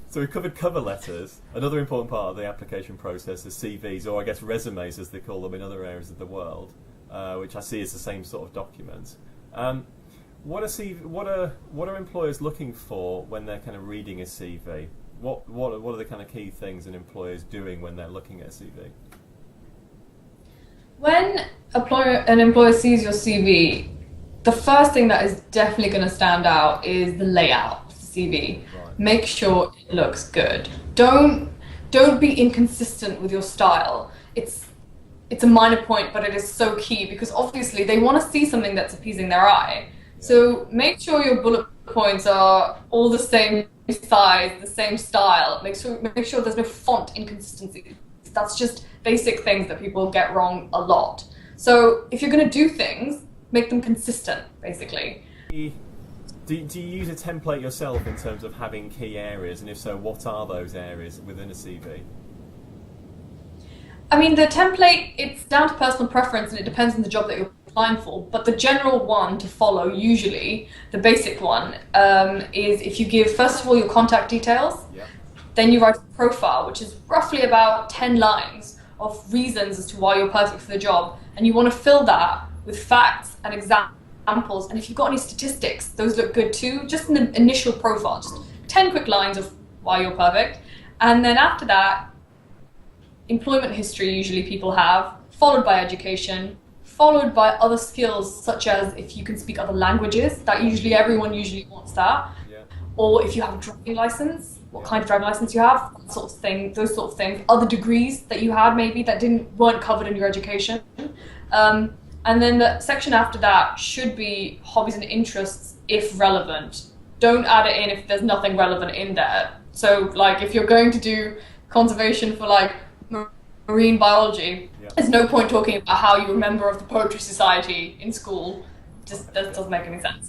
So we've covered cover letters. Another important part of the application process is CVs, or I guess resumes as they call them in other areas of the world, which I see as the same sort of document. What are employers looking for when they're kind of reading a CV? What are the kind of key things an employer is doing when they're looking at a CV? When an employer sees your CV, the first thing that is definitely going to stand out is the layout of the CV. Right. Make sure it looks good. Don't be inconsistent with your style. It's a minor point, but it is so key because obviously they want to see something that's appeasing their eye. Yeah. So make sure your bullet points are all the same size, the same style. Make sure there's no font inconsistency. That's just basic things that people get wrong a lot. So if you're going to do things, make them consistent, basically. Do you use a template yourself in terms of having key areas, and if so, what are those areas within a CV? I mean, the template, it's down to personal preference and it depends on the job that you're applying for, but the general one to follow, usually, the basic one, is if you give, first of all, your contact details, Yeah. then you write a profile, which is roughly about 10 lines of reasons as to why you're perfect for the job, and you want to fill that with facts and examples, and if you've got any statistics, those look good too, just an initial profile, just 10 quick lines of why you're perfect, and then after that, employment history usually people have, followed by education, followed by other skills such as if you can speak other languages, that everyone usually wants that, Yeah. or if you have a driving license, what kind of driving license you have, that sort of thing, those sort of things, other degrees that you had maybe that weren't covered in your education. And then the section after that should be hobbies and interests if relevant. Don't add it in if there's nothing relevant in there. So like if you're going to do conservation for like marine biology, Yeah. there's no point talking about how you were a member of the Poetry Society in school. Just that doesn't make any sense.